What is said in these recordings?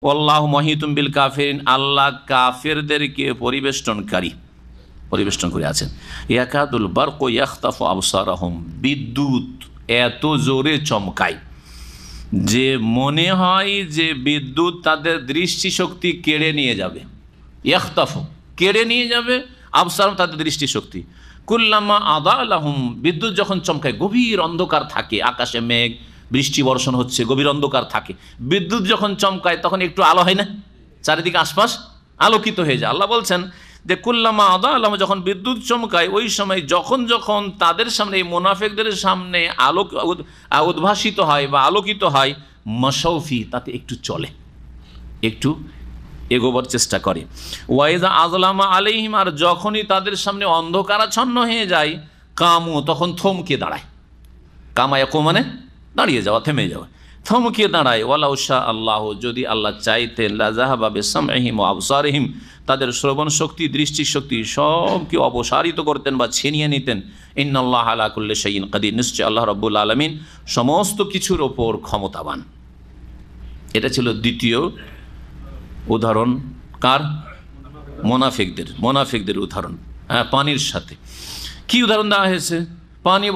আল্লাহু মুহিতুম বিল কাফিরিন, আল্লাহ কাফেরদেরকে পরিবেষ্টন করে আছেন। ইয়াকাদুল বারকু ইয়াখতাফু আবসারাহুম, বিদ্যুৎ এত জোরে চমকায় যে মনে হয় যে বিদ্যুৎ তাদের দৃষ্টিশক্তি কেড়ে নিয়ে যাবে। ইয়াখতাফু, কেড়ে নিয়ে যাবে, আবসারহুম তাদের দৃষ্টিশক্তি। কুল্লামা আদা লাহুম, বিদ্যুৎ যখন চমকায়, গভীর অন্ধকার থাকে, আকাশে মেঘ, বৃষ্টি বর্ষণ হচ্ছে, গভীর অন্ধকার থাকে, বিদ্যুৎ যখন চমকায় তখন একটু আলো হয় না, চারিদিকে আশপাশ আলোকিত হয়ে যায়। আল্লাহ বলছেন যে কুল্লামা আদা আলম, যখন বিদ্যুৎ চমকায় ওই সময় যখন যখন তাদের সামনে, এই মুনাফিকদের সামনে আলোক উদ্ভাসিত হয় বা আলোকিত হয়, মাশাউফি, তাতে একটু চলে, একটু এগোবার চেষ্টা করে। ওয়াইদা আযলামা আলাইহিম, আর যখনই তাদের সামনে অন্ধকারাচ্ছন্ন হয়ে যায়, কামু, তখন থমকে দাঁড়ায়। কামায়াকু মানে দাঁড়িয়ে যাওয়া, থেমে যাওয়া, থমকে দাঁড়ায়। ওয়ালাউ শা আল্লাহ, যদি আল্লাহ চাইতেন, লাযাহাবা বিসামইহিম ওয়া আবসারিহিম, তাদের শ্রবণ শক্তি, দৃষ্টিশক্তি সবকে অপসারিত করতেন বা ছিনিয়ে নিতেন। ইন্নাল্লাহা আলা কুল্লি শাইইন কাদির, নিশ্চয় আল্লাহ রাব্বুল আলামিন সমস্ত কিছুর ওপর ক্ষমতাবান। এটা ছিল দ্বিতীয় উদাহরণ। কার? মোনাফিকদের উদাহরণ। হ্যাঁ, পানির সাথে কি উদাহরণ দেওয়া হয়েছে? পানি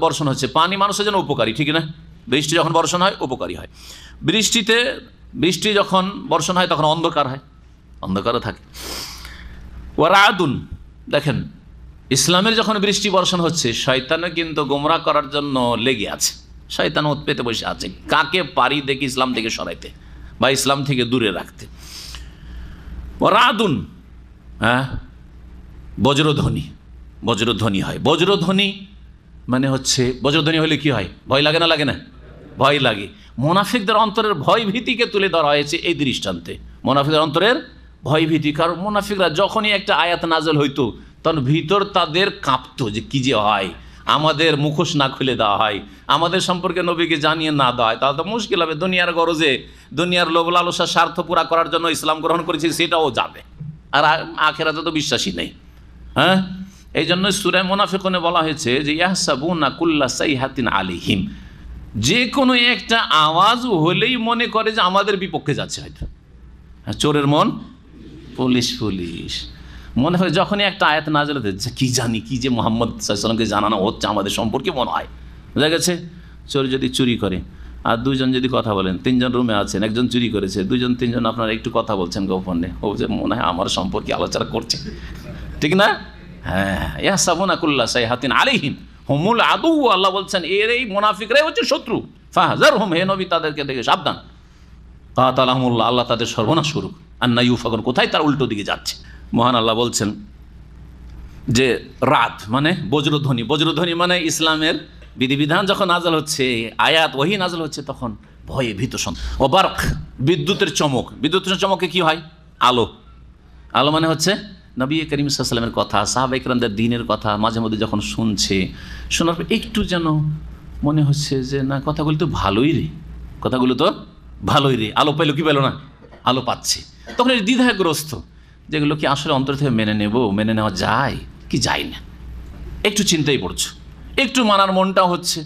বর্ষণ হচ্ছে, পানি মানুষের জন্য উপকারী, ঠিক না? বৃষ্টি যখন বর্ষণ হয় উপকারী হয়। বৃষ্টি যখন বর্ষণ হয় তখন অন্ধকার হয়, অন্ধকারও থাকে। ওয়ারাদুন, দেখেন ইসলামের যখন বৃষ্টি বর্ষণ হচ্ছে, শয়তানও কিন্তু গোমরা করার জন্য লেগে আছে, শয়তান ওত পেতে বসে আছে, কাকে পারি দেখি ইসলাম থেকে সরাইতে বা ইসলাম থেকে দূরে রাখতে। ওয়ারাদুন, হ্যাঁ, বজ্রধ্বনি হয়। বজ্রধ্বনি মানে হচ্ছে, বজ্রধ্বনি হলে কি হয়? ভয় লাগে না? লাগে না? ভয় লাগে। মুনাফিকদের অন্তরের ভয় ভীতিকে তুলে ধরা হয়েছে এই দৃষ্টান্তে। মুনাফিকদের অন্তরের ভয় ভীতি, কারণ মুনাফিকরা যখনই একটা আয়াত নাজেল হইতো তখন ভিতর তাদের কাঁপতো যে কি যে হয়, আমাদের মুখোশ না খুলে দেওয়া হয়, আমাদের সম্পর্কে নবীকে জানিয়ে না দেওয়া হয়, তাহলে তো মুশকিল হবে। দুনিয়ার গরজে, দুনিয়ার লোভ লালসার স্বার্থ পুরা করার জন্য ইসলাম গ্রহণ করেছি, সেটাও যাবে, আর আখিরাতে তো বিশ্বাসী নেই। হ্যাঁ, এই জন্য সূরা মুনাফিকুনে বলা হয়েছে যে ইয়াহসাবুনা কুল্লা সাইহাতিন আলাইহিম, যে কোনো একটা আওয়াজ হলেই মনে করে যে আমাদের বিপক্ষে যাচ্ছে হয়তো। চোরের মন পুলিশ মনে হয়, যখনই একটা আয়াত নাযিল হচ্ছে, কি জানি কি যে মুহাম্মদ সাল্লাল্লাহু আলাইহি ওয়াসাল্লামকে জানানো হচ্ছে আমাদের সম্পর্কে, মনে হয়। বুঝা গেছে? চোর যদি চুরি করে আর দুইজন যদি কথা বলেন, তিনজন রুমে আছেন, একজন চুরি করেছে, দুইজন তিনজন আপনারা একটু কথা বলছেন গোপনে, ও যে মনে হয় আমার সম্পর্কে আলোচনা করছে, ঠিক না? হ্যাঁ, ইয়াহসাবুনা কুল্লা সাইহাতিন আলাইহিম হুমুল আদু, আল্লাহ বলছেন এর এই মুনাফিকরাই হচ্ছে শত্রু। ফাহজারহুম, হে নবী তাদেরকে দেখে সাবধান। কাতালাহুমুল্লাহ, আল্লাহ তাদের সর্বনাশ করুক। আন্না ইউফাকুন, কোথায় তার উল্টো দিকে যাচ্ছে। মহান আল্লাহ বলছেন যে রাত মানে বজ্রধ্বনি মানে ইসলামের বিধিবিধান যখন নাজল হচ্ছে, আয়াত ওহী নাজল হচ্ছে, তখন ভয়ে ভীত ও বারক, বিদ্যুতের চমকে কি হয়? আলো মানে হচ্ছে নবী করিম সাল্লাল্লাহু আলাইহি ওয়াসাল্লামের কথা, সাহাবায়ে কেরামদের দ্বীনের কথা মাঝে মধ্যে যখন শোনার পর একটু যেন মনে হচ্ছে যে না, কথাগুলো তো ভালোই রে, আলো পাইলো কি পেলো না, আলো পাচ্ছে, তখন এই দ্বিধাগ্রস্ত, যেগুলো কি আসলে অন্তর থেকে মেনে নেওয়া যায় কি যায় না, একটু চিন্তাই পড়ছো, একটু মানার মনটা হচ্ছে,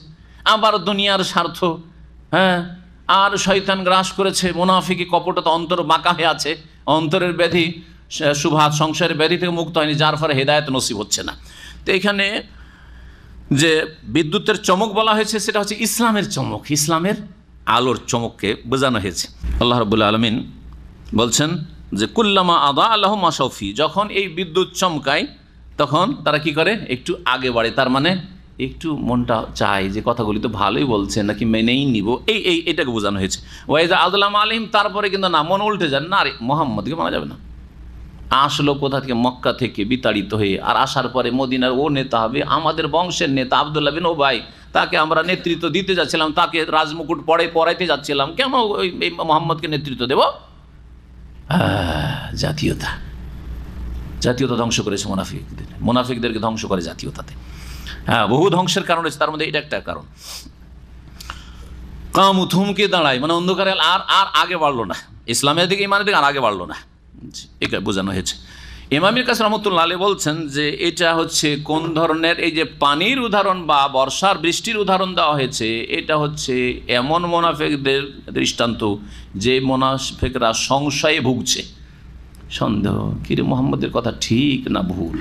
আবার দুনিয়ার স্বার্থ, হ্যাঁ, আর শয়তান গ্রাস করেছে, মুনাফিকি কপটতা, অন্তর বাঁকা হয়ে আছে, অন্তরের ব্যাধি, সুভাত সংসারের ব্যাধি থেকে মুক্ত হয়নি, যার ফলে হেদায়েত নসিব হচ্ছে না। তো এখানে যে বিদ্যুতের চমক বলা হয়েছে, সেটা হচ্ছে ইসলামের চমক, ইসলামের আলোর চমককে বোঝানো হয়েছে। আল্লাহ রাব্বুল আলামিন বলছেন যে কুল্লামা আদা আল্লাহু মাশাউফি, যখন এই বিদ্যুৎ চমকায় তখন তারা কি করে? একটু আগে বাড়ে, তার মানে একটু মনটা চায় যে কথাগুলি তো ভালোই বলছে, নাকি মেনেই নিব, এটাকে বোঝানো হয়েছে। ওয়াইজা আযলামা আলাইহিম, তারপরে কিন্তু না, মন উল্টে যায়, না রে মুহাম্মদকে মানা যাবে না। আসলো কোথা থেকে? মক্কা থেকে বিতাড়িত হয়ে, আর আসার পরে মদিনার ও নেতা হবে, আমাদের বংশের নেতা আব্দুল্লাহ বিন উবাই, তাকে আমরা নেতৃত্ব দিতে যাচ্ছিলাম, তাকে রাজমুকুট পরাইতে যাচ্ছিলাম, কেন এই মুহাম্মদকে নেতৃত্ব দেব? জাতীয়তা ধ্বংস করেছে মুনাফিকদেরকে ধ্বংস করে জাতীয়তাতে। হ্যাঁ, বহু ধ্বংসের কারণ রয়েছে, তার মধ্যে এটা একটা কারণ। কামু, থমকে দাঁড়ায়, মানে অন্ধকারে আর আগে বাড়লো না, ইসলামের দিকে ইমানের দিকে আর আগে বাড়লো না, এটা বোঝানো হয়েছে। ইমামের কাছে রহমতুল্লাহ আলাইহি বলছেন যে এটা হচ্ছে কোন ধরনের, এই যে পানির উদাহরণ বা বর্ষার বৃষ্টির উদাহরণ দেওয়া হয়েছে, এটা হচ্ছে এমন মোনাফেকদের দৃষ্টান্ত যে মোনাফেকরা সংশয়ে ভুগছে। সন্দেহ, কিরে মোহাম্মদের কথা ঠিক না ভুল,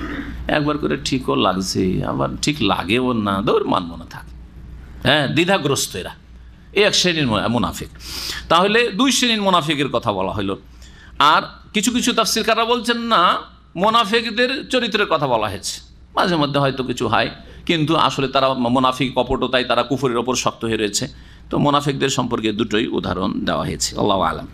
একবার করে ঠিকও লাগছে আবার ঠিক লাগেও না, দৌড় মানব না, থাক। হ্যাঁ, দ্বিধাগ্রস্ত এরা, এই এক শ্রেণীর মুনাফিক। তাহলে দুই শ্রেণীর মুনাফিকের কথা বলা হলো। আর কিছু কিছু তাফসীরকাররা বলছেন না, মুনাফিকদের চরিত্রের কথা বলা হয়েছে। মাঝে মধ্যে হয়তো কিছু হয়, কিন্তু আসলে তারা মুনাফিক কপটতায় তারা কুফরের ওপর শক্ত হয়ে রয়েছে। তো মুনাফিকদের সম্পর্কে দুটোই উদাহরণ দেওয়া হয়েছে। আল্লাহু আ'লাম।